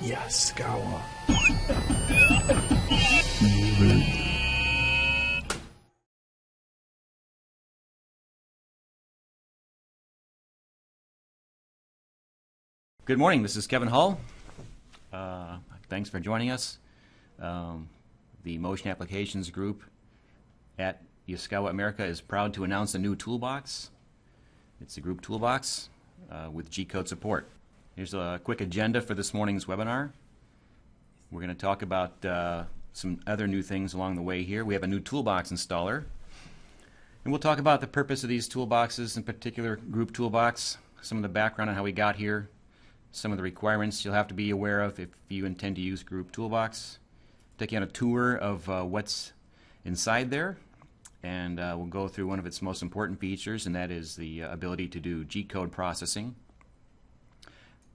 Yaskawa. Good morning, this is Kevin Hull. Thanks for joining us. The Motion Applications Group at Yaskawa America is proud to announce a new toolbox. It's the Group Toolbox with G-code support. Here's a quick agenda for this morning's webinar. We're going to talk about some other new things along the way here. We have a new toolbox installer. And we'll talk about the purpose of these toolboxes, in particular Group Toolbox, some of the background on how we got here, some of the requirements you'll have to be aware of if you intend to use Group Toolbox. Take you on a tour of what's inside there, and we'll go through one of its most important features, and that is the ability to do G-code processing.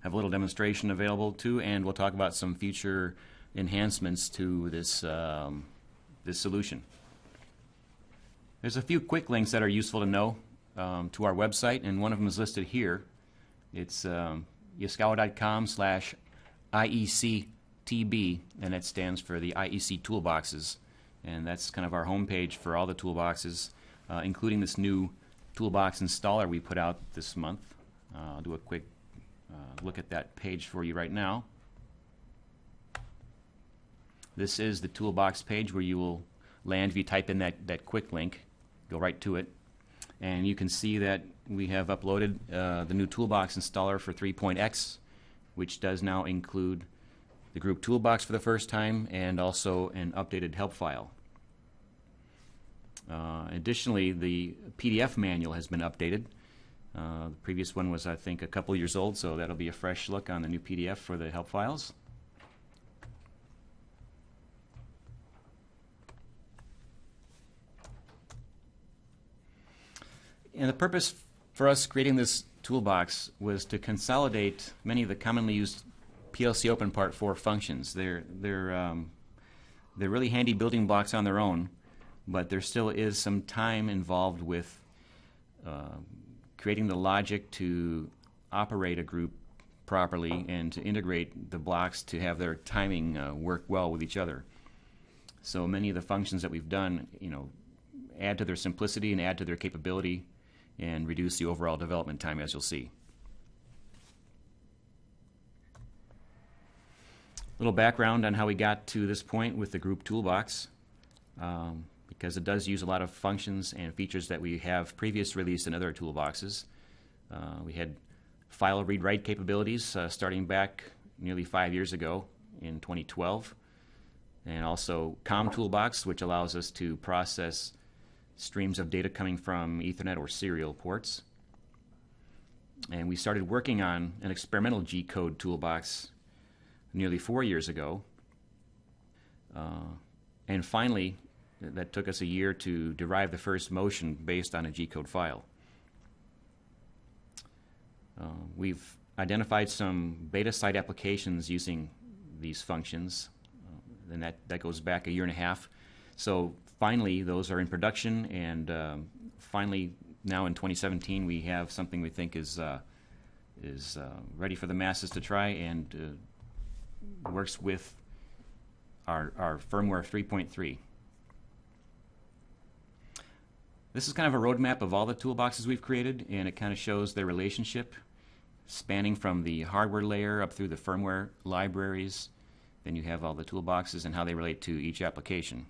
Have a little demonstration available too, and we'll talk about some future enhancements to this, this solution. There's a few quick links that are useful to know to our website, and one of them is listed here. It's yaskawa.com/IECTB, and that stands for the IEC toolboxes, and that's kind of our homepage for all the toolboxes, including this new toolbox installer we put out this month. I'll do a quick look at that page for you right now. This is the toolbox page where you will land if you type in that quick link. Go right to it, and you can see that we have uploaded the new toolbox installer for 3.x, which does now include the Group Toolbox for the first time and also an updated help file. Additionally, the PDF manual has been updated. The previous one was, I think, a couple years old, so that'll be a fresh look on the new PDF for the help files. And the purpose for us creating this toolbox was to consolidate many of the commonly used PLC Open Part 4 functions. They're really handy building blocks on their own, but there still is some time involved with creating the logic to operate a group properly and to integrate the blocks to have their timing work well with each other. So many of the functions that we've done, add to their simplicity and add to their capability and reduce the overall development time, as you'll see. A little background on how we got to this point with the Group Toolbox, because it does use a lot of functions and features that we have previously released in other toolboxes. We had file read-write capabilities starting back nearly 5 years ago in 2012, and also COM Toolbox, which allows us to process streams of data coming from Ethernet or serial ports. And we started working on an experimental G-code toolbox nearly 4 years ago. And finally, that took us a year to derive the first motion based on a G-code file. We've identified some beta site applications using these functions, and that goes back a year and a half. So finally, those are in production, and finally, now in 2017, we have something we think is ready for the masses to try and works with our firmware 3.3. This is kind of a roadmap of all the toolboxes we've created, and it kind of shows their relationship, spanning from the hardware layer up through the firmware libraries. Then you have all the toolboxes and how they relate to each application.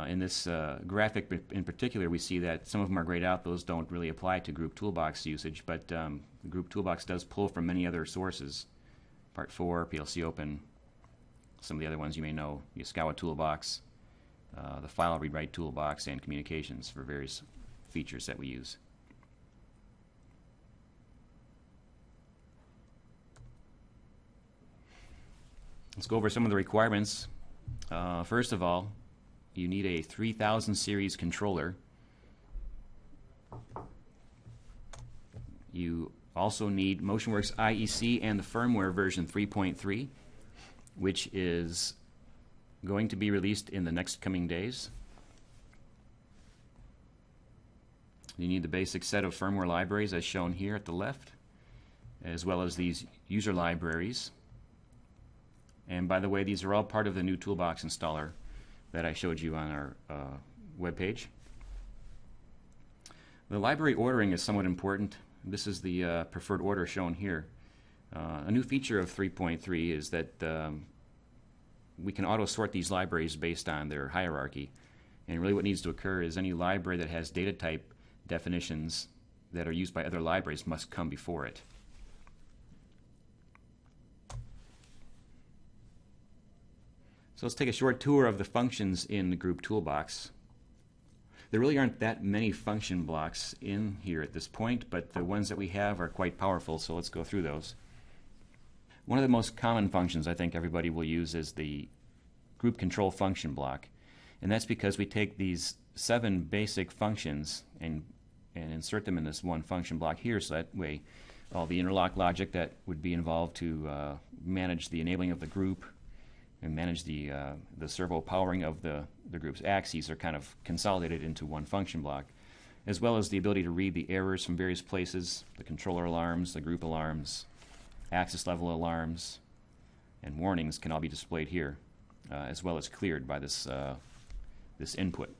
In this graphic in particular, we see that some of them are grayed out. Those don't really apply to Group Toolbox usage, but the Group Toolbox does pull from many other sources. Part 4, PLC Open, some of the other ones you may know, Yaskawa Toolbox, the File Read-Write Toolbox, and Communications for various features that we use. Let's go over some of the requirements. First of all, you need a 3000 series controller. You also need MotionWorks IEC and the firmware version 3.3, which is going to be released in the next coming days. You need the basic set of firmware libraries as shown here at the left. as well as these user libraries. And by the way, these are all part of the new Toolbox installer that I showed you on our web page. The library ordering is somewhat important. This is the preferred order shown here. A new feature of 3.3 is that we can auto-sort these libraries based on their hierarchy. And really what needs to occur is any library that has data type definitions that are used by other libraries must come before it. So let's take a short tour of the functions in the Group Toolbox. There really aren't that many function blocks in here at this point, but the ones that we have are quite powerful, so let's go through those. One of the most common functions I think everybody will use is the group control function block. And that's because we take these 7 basic functions and insert them in this one function block here, so that way all the interlock logic that would be involved to manage the enabling of the group and manage the servo powering of the group's axes are kind of consolidated into one function block, as well as the ability to read the errors from various places, the controller alarms, the group alarms, axis level alarms, and warnings can all be displayed here, as well as cleared by this input.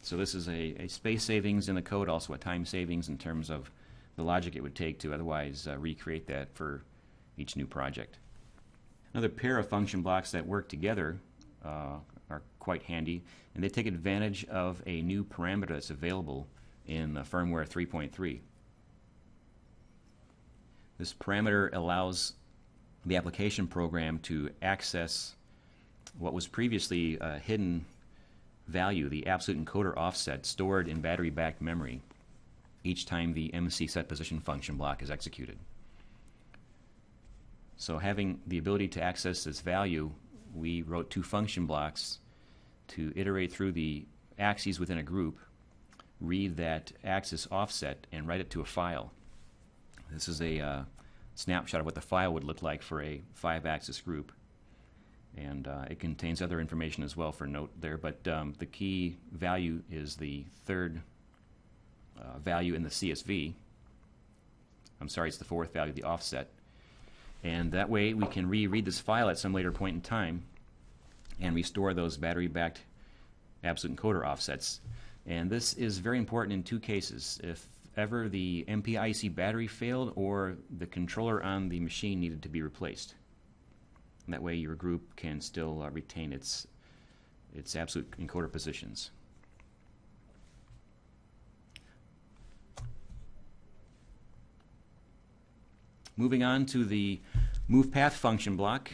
So this is a space savings in the code, also a time savings in terms of the logic it would take to otherwise recreate that for each new project. Another pair of function blocks that work together are quite handy, and they take advantage of a new parameter that's available in firmware 3.3. This parameter allows the application program to access what was previously a hidden value, the absolute encoder offset, stored in battery-backed memory each time the MC set position function block is executed. So having the ability to access this value, we wrote 2 function blocks to iterate through the axes within a group, read that axis offset, and write it to a file. This is a snapshot of what the file would look like for a 5-axis group. And it contains other information as well for note there, but the key value is the 3rd value in the CSV. I'm sorry, it's the 4th value, the offset. And that way we can reread this file at some later point in time and restore those battery-backed absolute encoder offsets. And this is very important in 2 cases. If ever the MPIC battery failed or the controller on the machine needed to be replaced. And that way your group can still retain its absolute encoder positions. Moving on to the move path function block.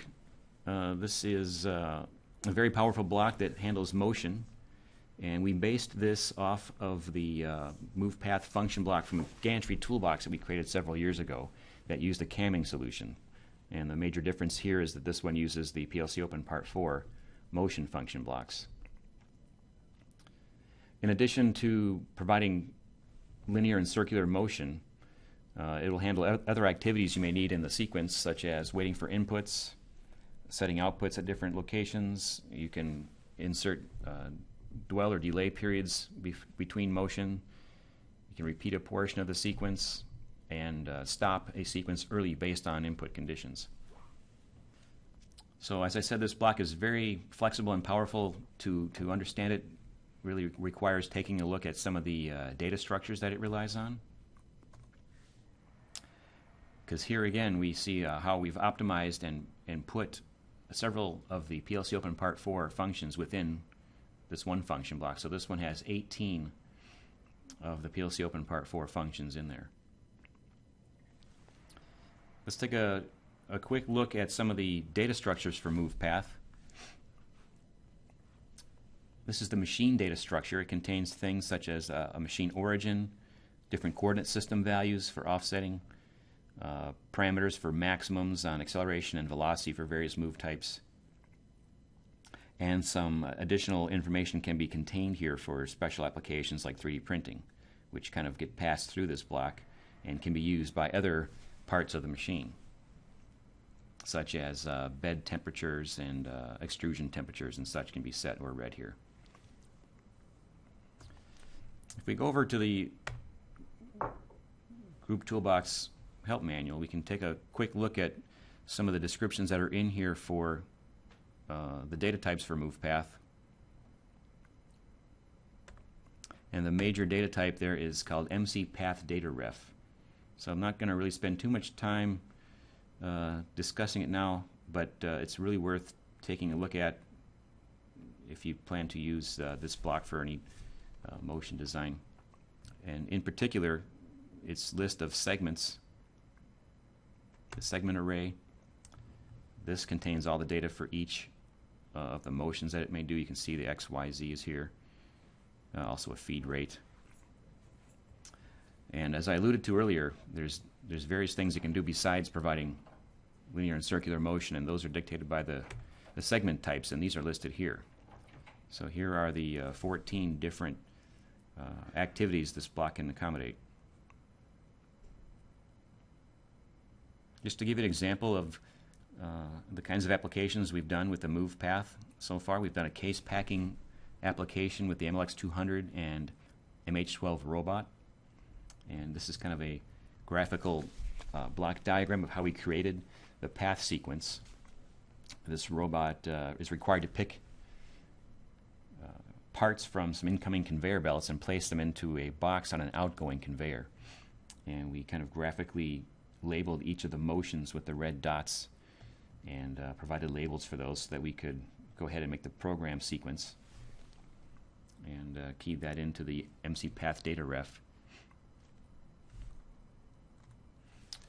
This is a very powerful block that handles motion, and we based this off of the move path function block from a gantry toolbox that we created several years ago that used a camming solution. And the major difference here is that this one uses the PLC Open Part 4 motion function blocks. In addition to providing linear and circular motion, it will handle other activities you may need in the sequence, such as waiting for inputs, setting outputs at different locations. You can insert dwell or delay periods between motion. You can repeat a portion of the sequence and stop a sequence early based on input conditions. So as I said, this block is very flexible and powerful. To understand it really requires taking a look at some of the data structures that it relies on. Because here again we see how we've optimized and put several of the PLC Open Part 4 functions within this one function block. So this one has 18 of the PLC Open Part 4 functions in there. Let's take a quick look at some of the data structures for move path. This is the machine data structure. It contains things such as a machine origin, different coordinate system values for offsetting, parameters for maximums on acceleration and velocity for various move types, and some additional information can be contained here for special applications like 3D printing, which kind of get passed through this block and can be used by other parts of the machine, such as bed temperatures and extrusion temperatures and such can be set or read here. If we go over to the Group Toolbox help manual, we can take a quick look at some of the descriptions that are in here for the data types for MovePath. And the major data type there is called MC Path Data Ref. So I'm not going to really spend too much time discussing it now, but it's really worth taking a look at if you plan to use this block for any motion design. And in particular, its list of segments, the segment array. This contains all the data for each of the motions that it may do. You can see the X, Y, Z is here. Also a feed rate. And as I alluded to earlier, there's various things it can do besides providing linear and circular motion, and those are dictated by the segment types, and these are listed here. So here are the 14 different activities this block can accommodate. Just to give you an example of the kinds of applications we've done with the MovePath so far, we've done a case packing application with the MLX200 and MH12 robot. And this is kind of a graphical block diagram of how we created the path sequence. This robot is required to pick parts from some incoming conveyor belts and place them into a box on an outgoing conveyor. And we kind of graphically labeled each of the motions with the red dots and provided labels for those so that we could go ahead and make the program sequence and key that into the MC Path Data Ref.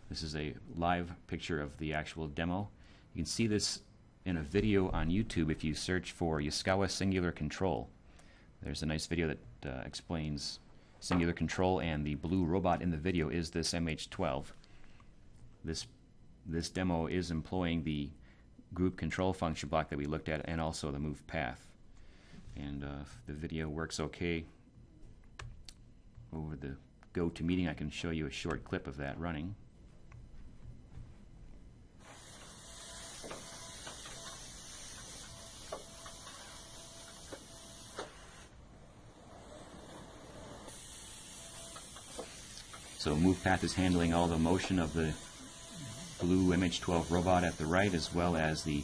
This is a live picture of the actual demo. You can see this in a video on YouTube if you search for Yaskawa Singular Control. There's a nice video that explains singular control, and the blue robot in the video is this MH12. This demo is employing the group control function block that we looked at and also the MovePath. And if the video works okay over the GoToMeeting, I can show you a short clip of that running. So MovePath is handling all the motion of the blue MH12 robot at the right, as well as the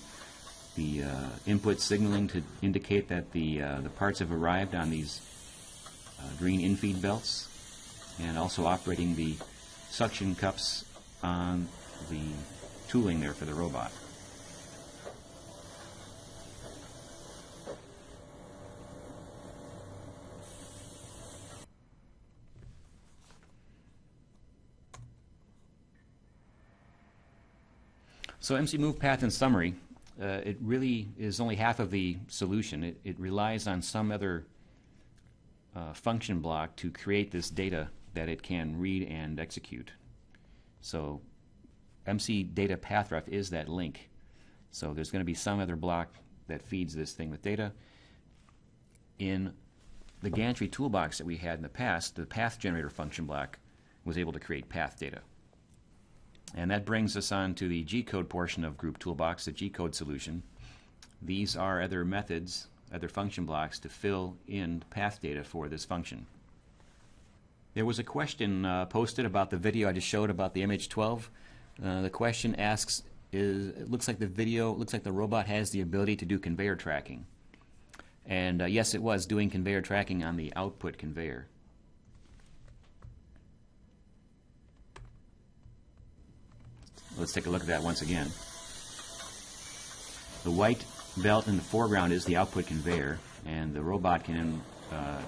input signaling to indicate that the parts have arrived on these green infeed belts, and also operating the suction cups on the tooling there for the robot. So MC MovePath, in summary, it really is only half of the solution. It relies on some other function block to create this data that it can read and execute. So MC Data Pathref is that link. So there's going to be some other block that feeds this thing with data. In the gantry toolbox that we had in the past, the path generator function block was able to create path data. And that brings us on to the G-code portion of Group Toolbox, the G-code solution. These are other methods, other function blocks to fill in path data for this function. There was a question posted about the video I just showed about the MH12. The question asks, it looks like the robot has the ability to do conveyor tracking. And yes, it was doing conveyor tracking on the output conveyor. Let's take a look at that once again. The white belt in the foreground is the output conveyor, and the robot can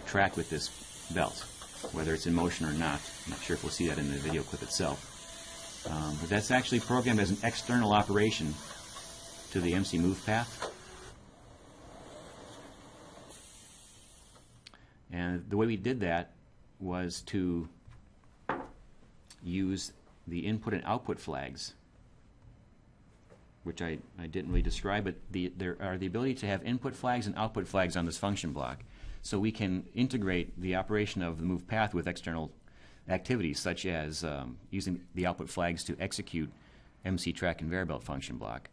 track with this belt, whether it's in motion or not. I'm not sure if we'll see that in the video clip itself. But that's actually programmed as an external operation to the MC MovePath. And the way we did that was to use the input and output flags, which I didn't really describe, but there are the ability to have input flags and output flags on this function block. So we can integrate the operation of the MovePath with external activities, such as using the output flags to execute MC Track Conveyor Belt function block,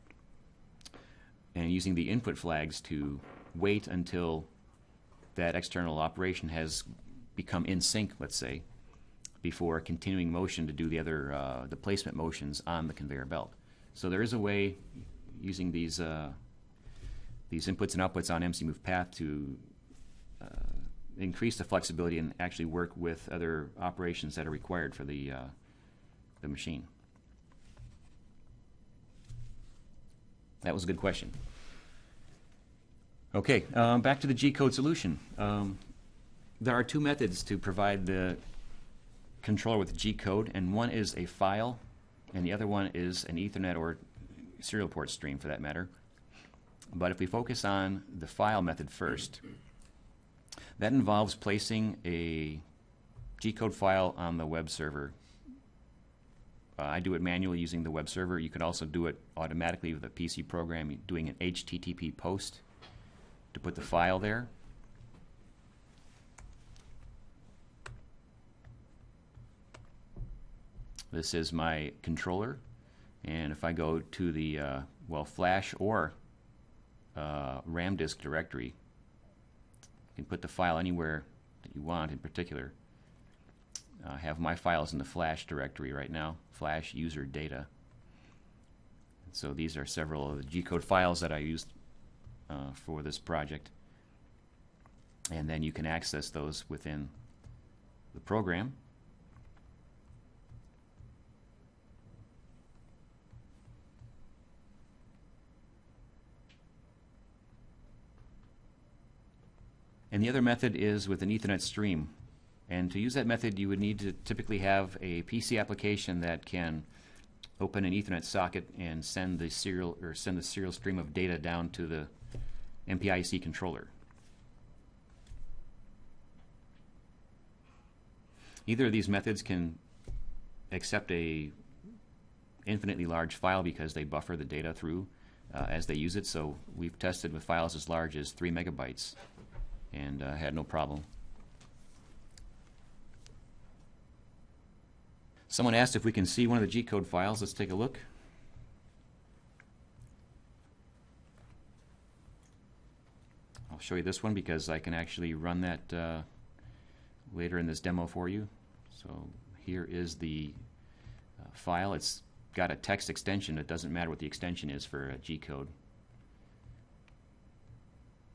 and using the input flags to wait until that external operation has become in sync, let's say, before continuing motion to do the other the placement motions on the conveyor belt. So there is a way using these inputs and outputs on MC Move Path to increase the flexibility and actually work with other operations that are required for the machine. That was a good question. Okay, back to the G-code solution. There are two methods to provide the controller with G-code, and one is a file, and the other one is an Ethernet or serial port stream for that matter. But if we focus on the file method first, that involves placing a G-code file on the web server. I do it manually using the web server. You could also do it automatically with a PC program, doing an HTTP post to put the file there. This is my controller, and if I go to the flash or RAM disk directory, you can put the file anywhere that you want. In particular, I have my files in the flash directory right now, flash user data. So these are several of the G-code files that I used for this project, and then you can access those within the program. And the other method is with an Ethernet stream. And to use that method, you would need to typically have a PC application that can open an Ethernet socket and send the serial stream of data down to the MPIC controller. Either of these methods can accept a infinitely large file because they buffer the data through as they use it. So we've tested with files as large as 3 megabytes and had no problem. Someone asked if we can see one of the G-code files. Let's take a look. I'll show you this one because I can actually run that later in this demo for you. So here is the file. It's got a text extension. It doesn't matter what the extension is for a G-code.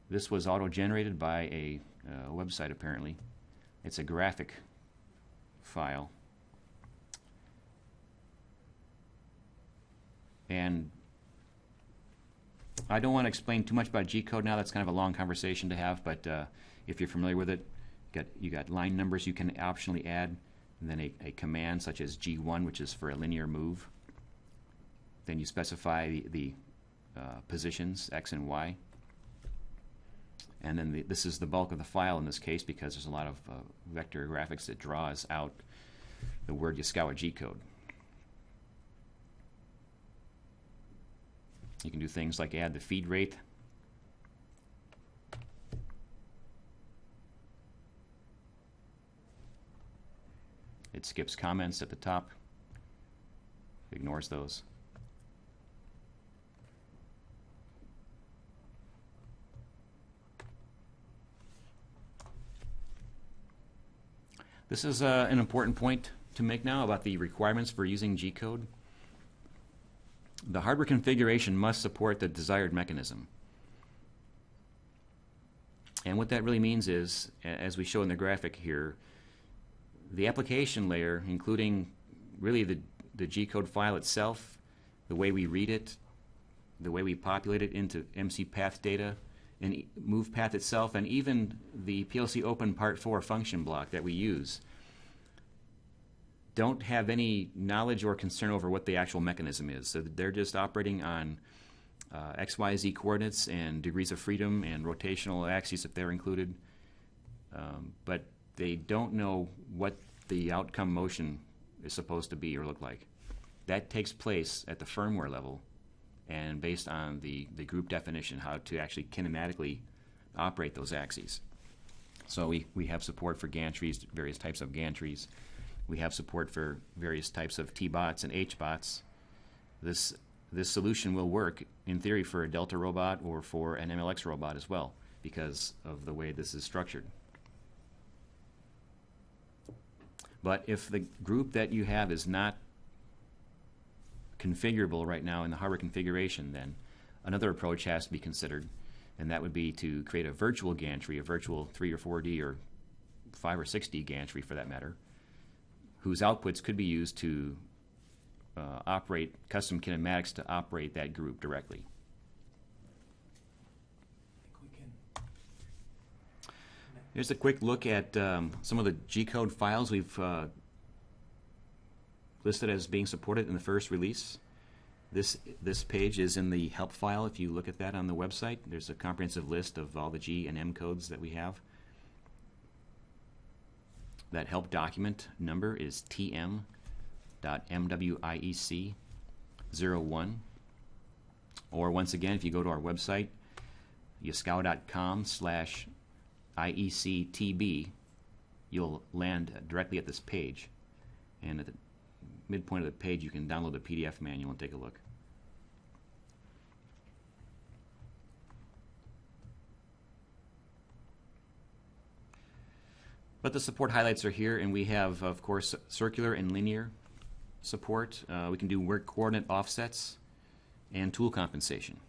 This was auto-generated by a website apparently. It's a graphic file. And I don't want to explain too much about G-code now. That's kind of a long conversation to have, but if you're familiar with it, you got line numbers you can optionally add, and then a command such as G1, which is for a linear move. Then you specify the positions, X and Y. And then this is the bulk of the file in this case because there's a lot of vector graphics that draws out the word Yaskawa G-code. You can do things like add the feed rate. It skips comments at the top, ignores those. This is an important point to make now about the requirements for using G-code. The hardware configuration must support the desired mechanism. And what that really means is, as we show in the graphic here, the application layer, including really the G-code file itself, the way we read it, the way we populate it into MC path data, and move path itself, and even the PLC Open Part 4 function block that we use, don't have any knowledge or concern over what the actual mechanism is. So they're just operating on X, Y, Z coordinates and degrees of freedom and rotational axes if they're included. But they don't know what the outcome motion is supposed to be or look like. That takes place at the firmware level and based on the group definition, how to actually kinematically operate those axes. So we have support for gantries, various types of gantries. We have support for various types of T-bots and H-bots. This solution will work, in theory, for a Delta robot or for an MLX robot as well, because of the way this is structured. But if the group that you have is not configurable right now in the hardware configuration, then another approach has to be considered, and that would be to create a virtual gantry, a virtual 3 or 4D or 5 or 6D gantry for that matter, whose outputs could be used to operate custom kinematics to operate that group directly. Here's a quick look at some of the G-code files we've listed as being supported in the first release. This page is in the help file. If you look at that on the website, there's a comprehensive list of all the G and M codes that we have. That help document number is tm.mwiec01. Or once again, if you go to our website, yaskawa.com/IECTB, you'll land directly at this page. And at the midpoint of the page, you can download the PDF manual and take a look. But the support highlights are here, and we have, of course, circular and linear support. We can do work coordinate offsets and tool compensation.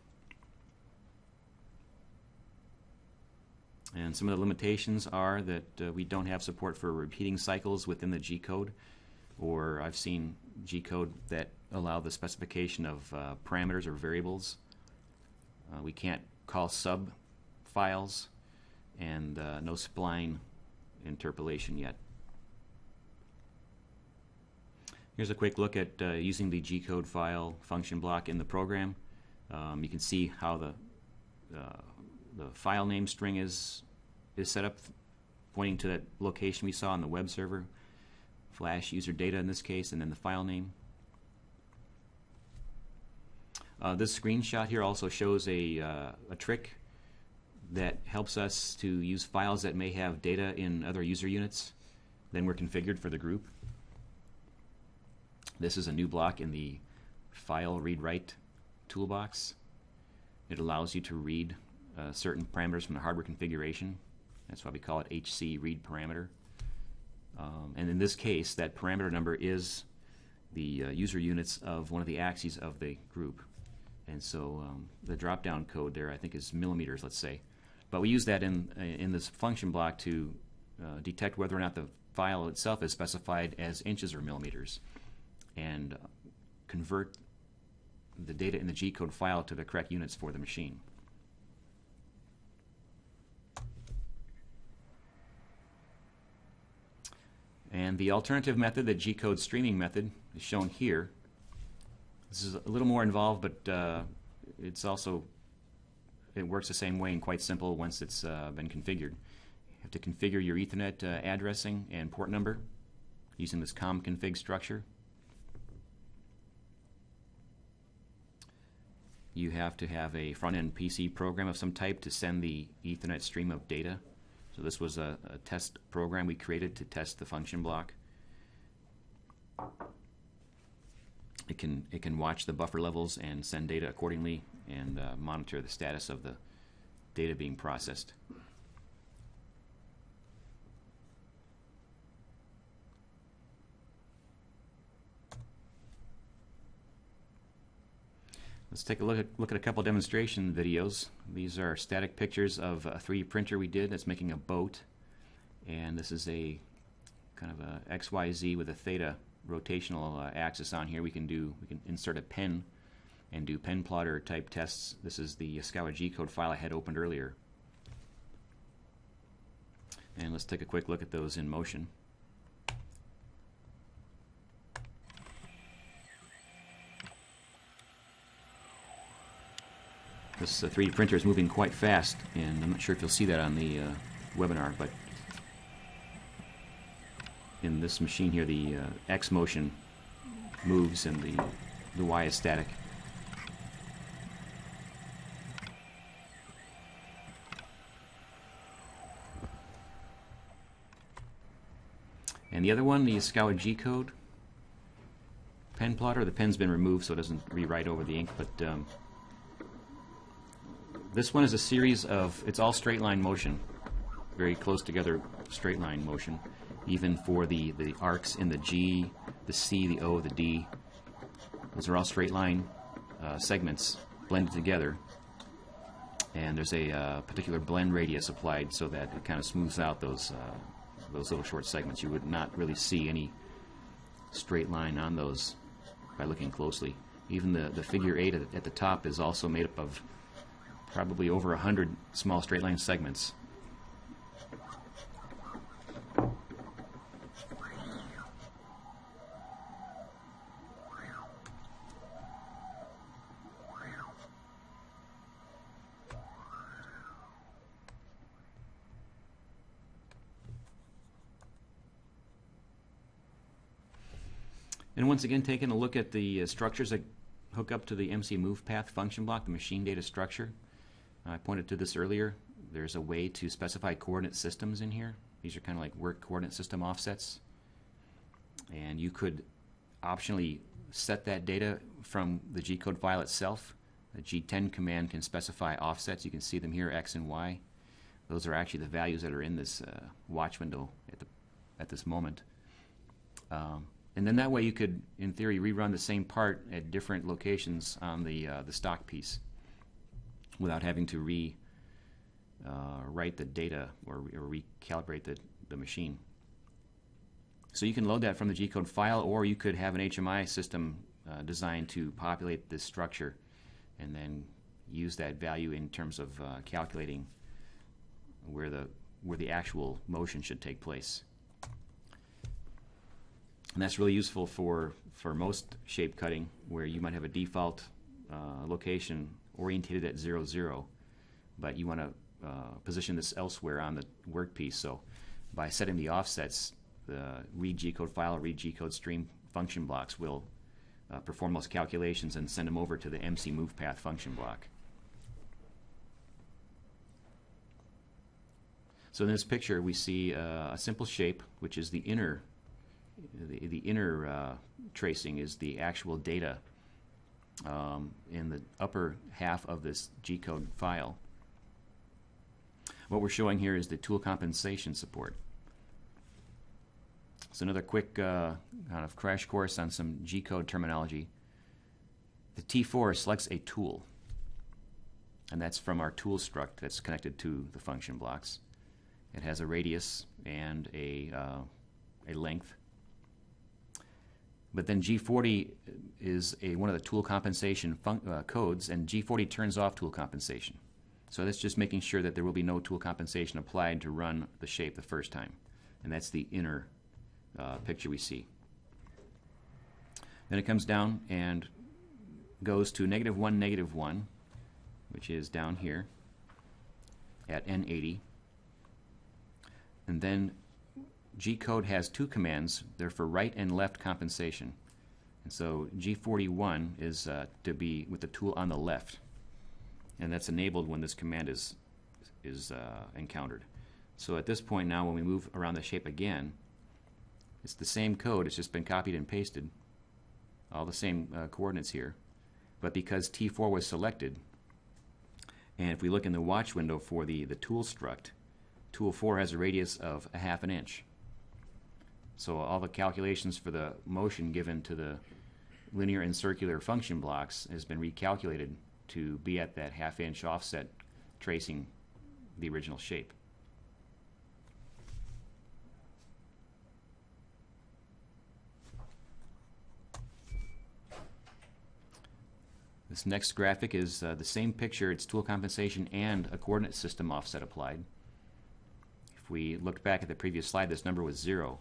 And some of the limitations are that we don't have support for repeating cycles within the G-code, or I've seen G-code that allow the specification of parameters or variables. We can't call sub files, and no spline interpolation yet. Here's a quick look at using the G-code file function block in the program. You can see how the file name string is set up, pointing to that location we saw on the web server, flash user data in this case, and then the file name. This screenshot here also shows a trick that helps us to use files that may have data in other user units than were configured for the group. This is a new block in the file read-write toolbox. It allows you to read certain parameters from the hardware configuration. That's why we call it HC read parameter. And in this case, that parameter number is the user units of one of the axes of the group. And so the drop-down code there, I think, is millimeters, let's say. But we use that in this function block to detect whether or not the file itself is specified as inches or millimeters, and convert the data in the G-code file to the correct units for the machine. And the alternative method, the G-code streaming method, is shown here. This is a little more involved, but it works the same way and quite simple once it's been configured. You have to configure your Ethernet addressing and port number using this com-config structure. You have to have a front-end PC program of some type to send the Ethernet stream of data. So this was a test program we created to test the function block. It can watch the buffer levels and send data accordingly, and monitor the status of the data being processed. Let's take a look at a couple demonstration videos. These are static pictures of a 3D printer we did that's making a boat, and this is a kind of a XYZ with a theta rotational axis on here. We can insert a pen and do pen plotter type tests. This is the Yaskawa G-code file I had opened earlier. And let's take a quick look at those in motion. This 3D printer is moving quite fast, and I'm not sure if you'll see that on the webinar, but in this machine here, the X motion moves and the Y is static. And the other one, the Yaskawa G-code pen plotter, the pen's been removed so it doesn't rewrite over the ink, but this one is a series of, it's all straight line motion, very close together straight line motion. even for the arcs in the G, the C, the O, the D. Those are all straight line segments blended together, and there's a particular blend radius applied so that it kind of smooths out those little short segments. You would not really see any straight line on those by looking closely. Even the figure 8 at the top is also made up of probably over 100 small straight line segments. And once again, taking a look at the structures that hook up to the MC move path function block, the machine data structure. I pointed to this earlier. There's a way to specify coordinate systems in here. These are kind of like work coordinate system offsets. And you could optionally set that data from the G-code file itself. The G10 command can specify offsets. You can see them here, X and Y. Those are actually the values that are in this watch window at this moment. And then that way you could, in theory, rerun the same part at different locations on the stock piece without having to write the data or recalibrate the machine. So you can load that from the G-code file, or you could have an HMI system designed to populate this structure and then use that value in terms of calculating where the actual motion should take place. And that's really useful for most shape cutting, where you might have a default location orientated at 0, 0, but you want to position this elsewhere on the workpiece. So by setting the offsets, the read G-code file, read G-code stream function blocks will perform those calculations and send them over to the MC move path function block. So in this picture we see a simple shape, which is the inner tracing is the actual data in the upper half of this G-code file. What we're showing here is the tool compensation support. So another quick kind of crash course on some G-code terminology. The T4 selects a tool, and that's from our tool struct that's connected to the function blocks. It has a radius and a length. But then G40 is one of the tool compensation codes, and G40 turns off tool compensation. So that's just making sure that there will be no tool compensation applied to run the shape the first time. And that's the inner picture we see. Then it comes down and goes to -1, -1, which is down here at N80. And then G-code has two commands. They're for right and left compensation. And so G41 is to be with the tool on the left. And that's enabled when this command is encountered. So at this point now, when we move around the shape again, it's the same code. It's just been copied and pasted. All the same coordinates here. But because T4 was selected, and if we look in the watch window for the tool struct, tool 4 has a radius of 1/2 inch. So all the calculations for the motion given to the linear and circular function blocks has been recalculated to be at that 1/2 inch offset tracing the original shape. This next graphic is the same picture. It's tool compensation and a coordinate system offset applied. If we looked back at the previous slide, this number was 0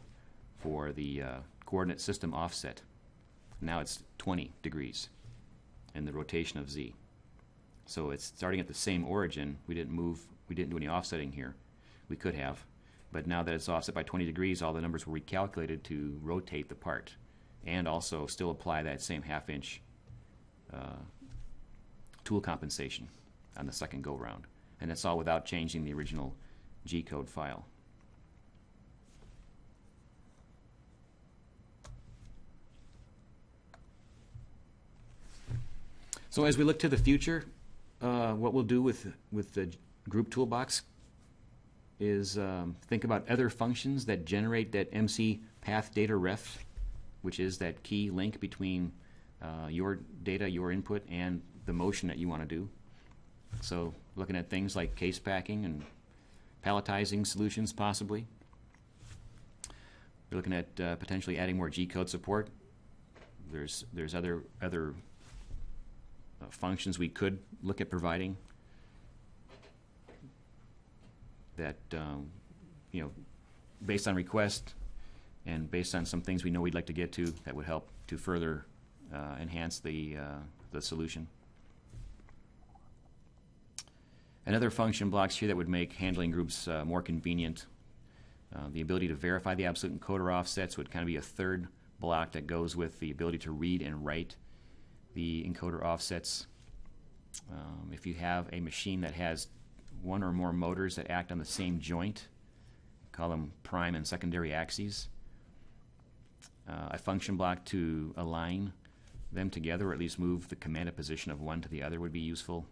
for the coordinate system offset. Now it's 20 degrees in the rotation of Z. So it's starting at the same origin. We didn't do any offsetting here. We could have, but now that it's offset by 20 degrees, all the numbers were recalculated to rotate the part and also still apply that same 1/2 inch tool compensation on the second go round. And that's all without changing the original G-code file. So as we look to the future, what we'll do with the Group Toolbox is think about other functions that generate that MC path data ref, which is that key link between your data, your input, and the motion that you want to do. So looking at things like case packing and palletizing solutions possibly. We're looking at potentially adding more G-code support. There's other functions we could look at providing that you know, based on request and based on some things we know we'd like to get to, that would help to further enhance the solution. Another function blocks here that would make handling groups more convenient. The ability to verify the absolute encoder offsets would kind of be a third block that goes with the ability to read and write the encoder offsets. If you have a machine that has one or more motors that act on the same joint, call them prime and secondary axes, a function block to align them together, or at least move the commanded position of one to the other, would be useful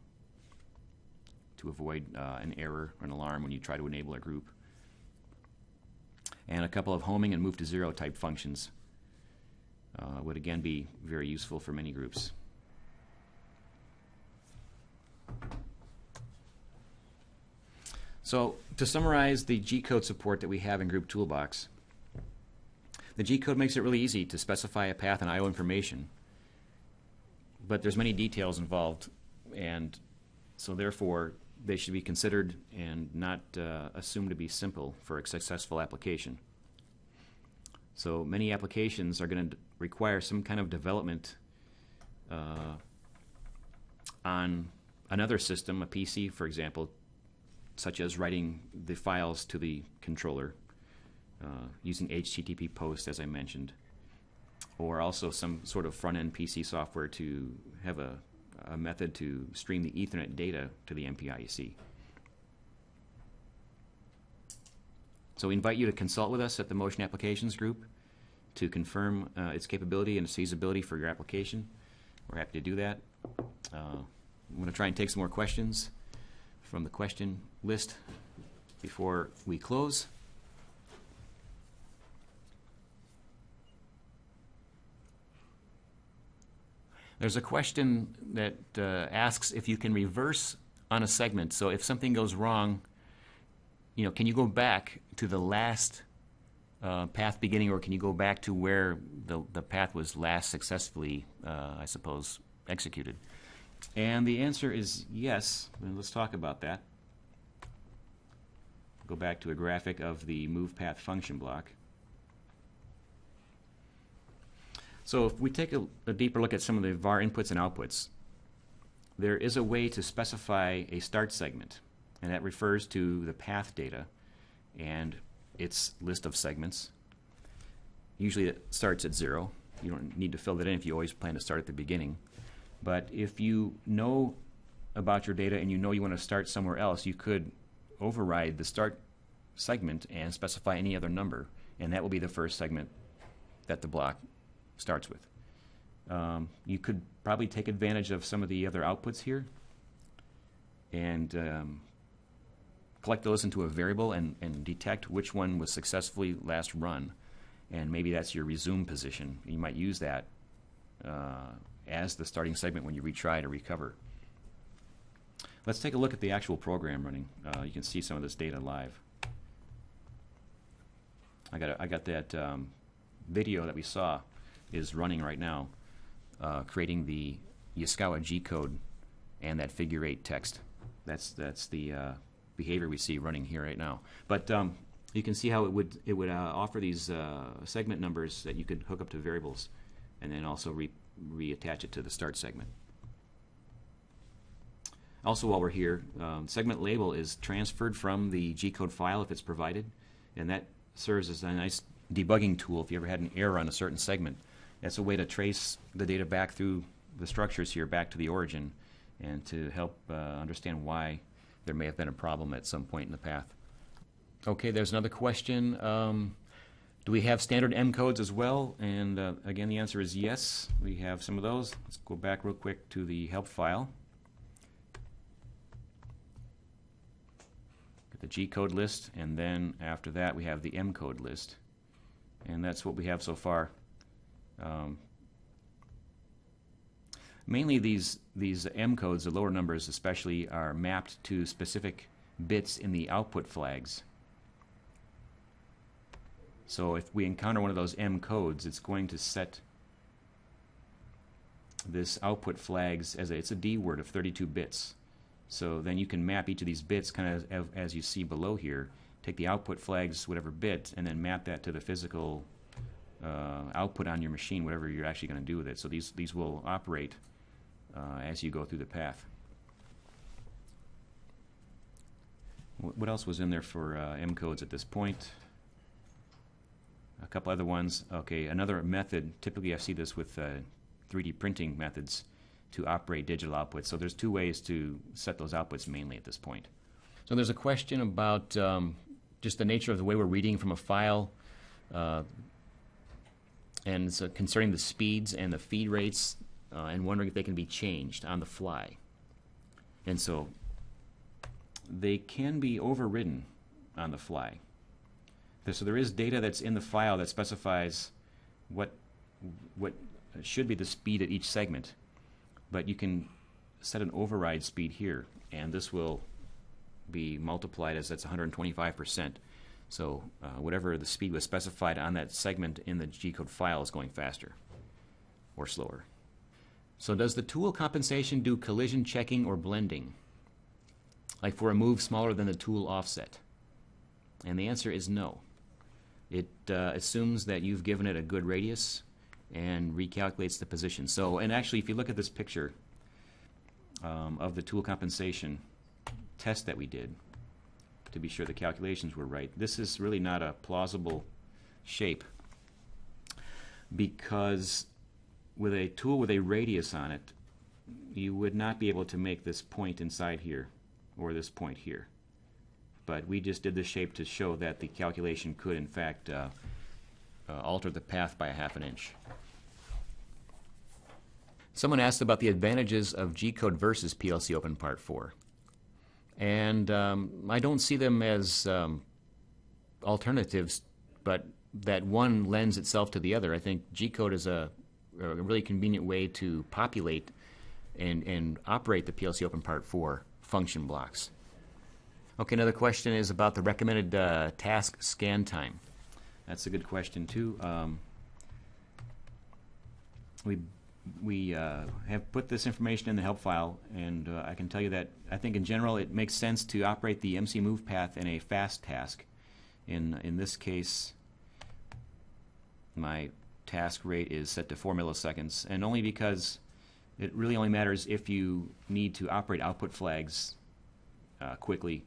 to avoid an error or an alarm when you try to enable a group. And a couple of homing and move to zero type functions would again be very useful for many groups. So to summarize the G-code support that we have in Group Toolbox, the G-code makes it really easy to specify a path and I/O information, but there's many details involved, and so therefore they should be considered and not assumed to be simple for a successful application. So many applications are going to require some kind of development on another system, a PC for example, such as writing the files to the controller using HTTP post, as I mentioned, or also some sort of front-end PC software to have a method to stream the Ethernet data to the MPIEC. So we invite you to consult with us at the Motion Applications Group to confirm its capability and its feasibility for your application. We're happy to do that. I'm going to try and take some more questions from the question list before we close. There's a question that asks if you can reverse on a segment. So if something goes wrong, you know, can you go back to the last path beginning, or can you go back to where the path was last successfully, I suppose, executed? And the answer is yes. And let's talk about that. Go back to a graphic of the move path function block. So if we take a deeper look at some of the VAR inputs and outputs, there is a way to specify a start segment, and that refers to the path data and its list of segments. Usually it starts at 0. You don't need to fill that in if you always plan to start at the beginning. But if you know about your data and you know you want to start somewhere else, you could override the start segment and specify any other number, and that will be the first segment that the block starts with. You could probably take advantage of some of the other outputs here and collect those into a variable and detect which one was successfully last run, and maybe that's your resume position. You might use that as the starting segment when you retry to recover. Let's take a look at the actual program running. You can see some of this data live. I got that video that we saw is running right now, creating the Yaskawa G code and that figure 8 text. That's the behavior we see running here right now. But you can see how it would offer these segment numbers that you could hook up to variables, and then also reattach it to the start segment. Also, while we're here, segment label is transferred from the G code file if it's provided, and that serves as a nice debugging tool if you ever had an error on a certain segment. That's a way to trace the data back through the structures here back to the origin, and to help understand why there may have been a problem at some point in the path. Okay, there's another question. Do we have standard M codes as well? And again, the answer is yes. We have some of those. Let's go back real quick to the help file. Get the G code list, and then after that we have the M code list. And that's what we have so far. Mainly these M codes, the lower numbers especially, are mapped to specific bits in the output flags. So if we encounter one of those M codes, it's going to set this output flags as it's a D word of 32 bits. So then you can map each of these bits kind of as you see below here. Take the output flags, whatever bit, and then map that to the physical output on your machine, whatever you're actually going to do with it. So these will operate as you go through the path. What else was in there for M codes at this point? A couple other ones. Okay, another method, typically I see this with 3D printing methods to operate digital outputs. So there's two ways to set those outputs mainly at this point. So there's a question about just the nature of the way we're reading from a file, and so concerning the speeds and the feed rates, and wondering if they can be changed on the fly. And so they can be overridden on the fly. So there is data that's in the file that specifies what should be the speed at each segment, but you can set an override speed here, and this will be multiplied as that's 125%. So whatever the speed was specified on that segment in the G-code file is going faster or slower. So does the tool compensation do collision checking or blending, like for a move smaller than the tool offset? And the answer is no. It assumes that you've given it a good radius and recalculates the position. So, and actually, if you look at this picture of the tool compensation test that we did, to be sure the calculations were right, this is really not a plausible shape, because with a tool with a radius on it, you would not be able to make this point inside here or this point here. But we just did this shape to show that the calculation could, in fact, alter the path by a ½ inch. Someone asked about the advantages of G-code versus PLC Open Part 4. And I don't see them as alternatives, but that one lends itself to the other. I think G-code is a really convenient way to populate and operate the PLC Open Part 4 function blocks. Okay, another question is about the recommended task scan time. That's a good question too. We have put this information in the help file, and I can tell you that I think in general it makes sense to operate the MC move path in a fast task. In this case, my task rate is set to 4 milliseconds, and only because it really only matters if you need to operate output flags quickly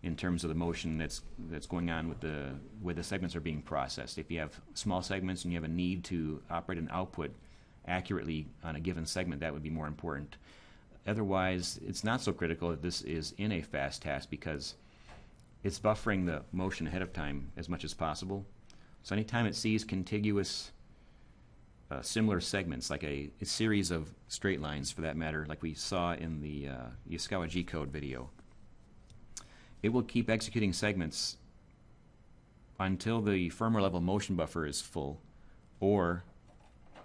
in terms of the motion that's going on with the way the segments are being processed. If you have small segments and you have a need to operate an output accurately on a given segment, that would be more important. Otherwise, it's not so critical that this is in a fast task, because it's buffering the motion ahead of time as much as possible. So anytime it sees contiguous similar segments, like a series of straight lines for that matter, like we saw in the Yaskawa G-code video, it will keep executing segments until the firmware level motion buffer is full, or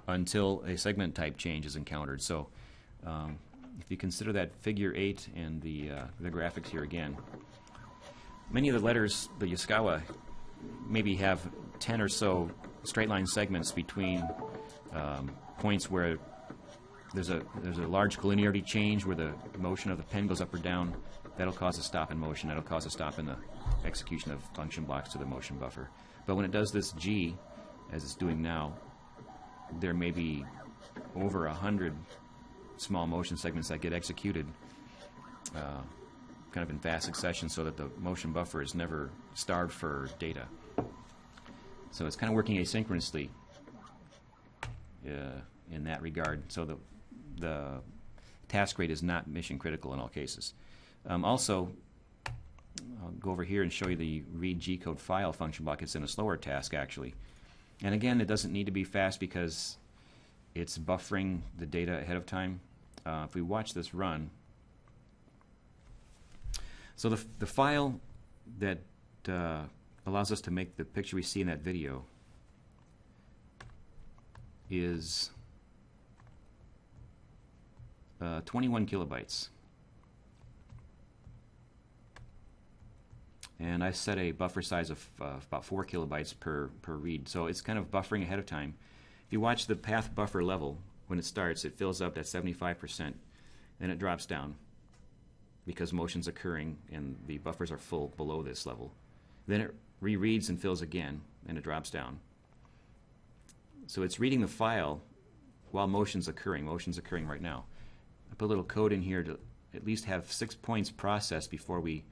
until a segment type change is encountered. So if you consider that figure 8 and the graphics here again, many of the letters, the Yaskawa, maybe have 10 or so straight line segments between points where there's a large collinearity change where the motion of the pen goes up or down. That'll cause a stop in motion. That'll cause a stop in the execution of function blocks to the motion buffer. But when it does this G, as it's doing now, there may be over 100 small motion segments that get executed kind of in fast succession, so that the motion buffer is never starved for data. So it's kind of working asynchronously in that regard. So the task rate is not mission critical in all cases. Also, I'll go over here and show you the read G-code file function block. It's in a slower task, actually. And again, it doesn't need to be fast because it's buffering the data ahead of time. If we watch this run, so the file that allows us to make the picture we see in that video is 21 kilobytes. And I set a buffer size of about 4 kilobytes per read. So it's kind of buffering ahead of time. If you watch the path buffer level, when it starts, it fills up at 75%. Then it drops down because motion's occurring and the buffers are full below this level. Then it rereads and fills again, and it drops down. So it's reading the file while motion's occurring. Motion's occurring right now. I put a little code in here to at least have 6 points processed before we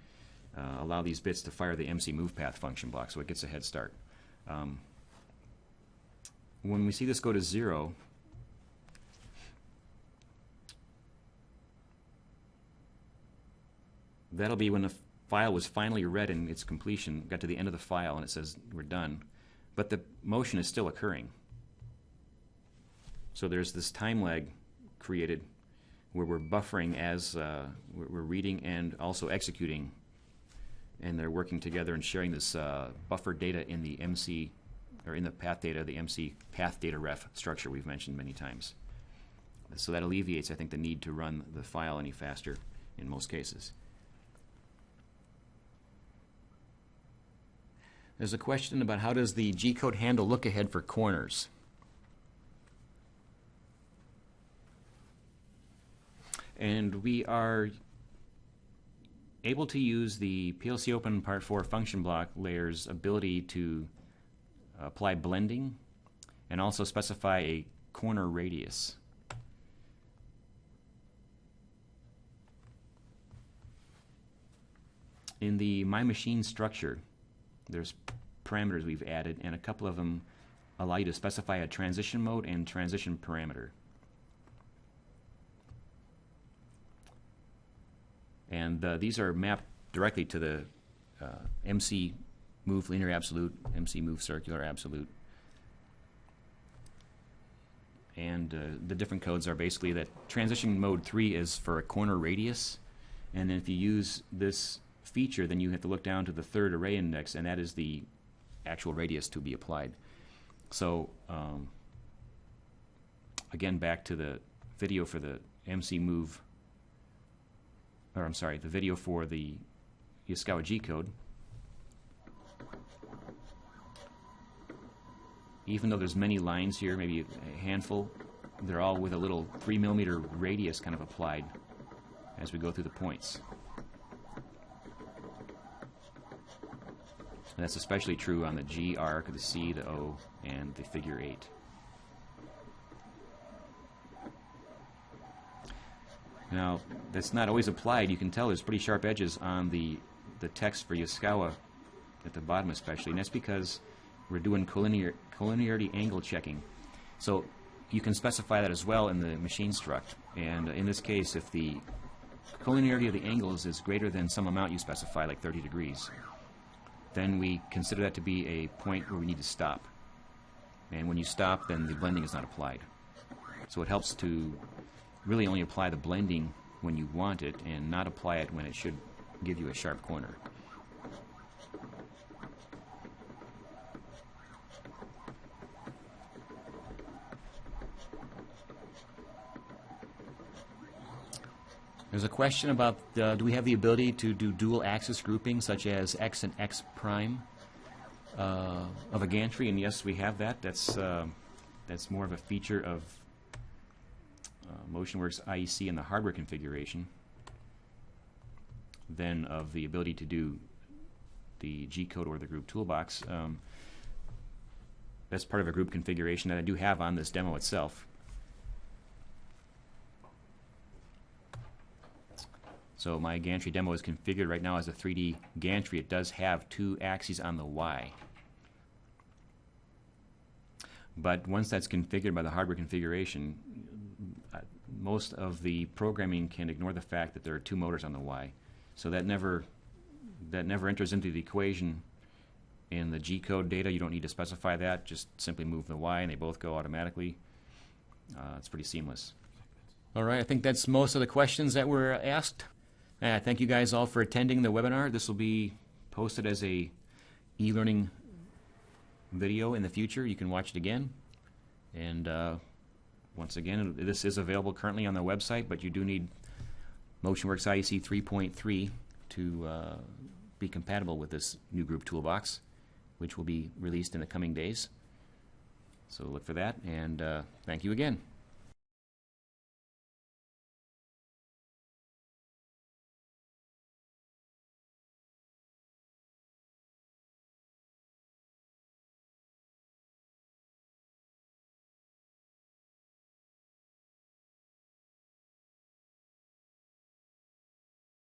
allow these bits to fire the MC move path function block, so it gets a head start. When we see this go to 0, that'll be when the file was finally read in its completion, got to the end of the file, and it says we're done. But the motion is still occurring. So there's this time lag created where we're buffering as we're reading and also executing, and they're working together and sharing this buffer data in the MC, or in the path data, the MC path data ref structure we've mentioned many times. So that alleviates, I think, the need to run the file any faster in most cases. There's a question about how does the G-code handle look ahead for corners. And we are able to use the PLC Open Part 4 function block layer's ability to apply blending and also specify a corner radius. In the My Machine structure, there's parameters we've added, and a couple of them allow you to specify a transition mode and transition parameter. And these are mapped directly to the MC move linear absolute, MC move circular absolute. And the different codes are basically that transition mode 3 is for a corner radius, and then if you use this feature, then you have to look down to the third array index, and that is the actual radius to be applied. So again, back to the video for the MC move, or I'm sorry, the video for the Yaskawa G code. Even though there's many lines here, maybe a handful, they're all with a little 3 millimeter radius kind of applied as we go through the points. And that's especially true on the G arc, the C, the O, and the figure 8. Now, that's not always applied. You can tell there's pretty sharp edges on the text for Yaskawa at the bottom especially, and that's because we're doing collinearity angle checking. So you can specify that as well in the machine struct. And in this case, if the collinearity of the angles is greater than some amount you specify, like 30 degrees, then we consider that to be a point where we need to stop. And when you stop, then the blending is not applied. So it helps to really only apply the blending when you want it and not apply it when it should give you a sharp corner. There's a question about do we have the ability to do dual axis grouping such as X and X prime of a gantry, and yes, we have that. That's more of a feature of MotionWorks IEC and the hardware configuration than of the ability to do the G-code or the Group Toolbox. That's part of a group configuration that I do have on this demo itself. So my gantry demo is configured right now as a 3D gantry. It does have 2 axes on the Y. But once that's configured by the hardware configuration, most of the programming can ignore the fact that there are 2 motors on the Y. So that never enters into the equation in the G-code data. You don't need to specify that. Just simply move the Y and they both go automatically. It's pretty seamless. All right, I think that's most of the questions that were asked. Thank you guys all for attending the webinar. This will be posted as a e-learning video in the future. You can watch it again. And once again, this is available currently on their website, but you do need MotionWorks IEC 3.3 to be compatible with this new Group Toolbox, which will be released in the coming days. So look for that, and thank you again.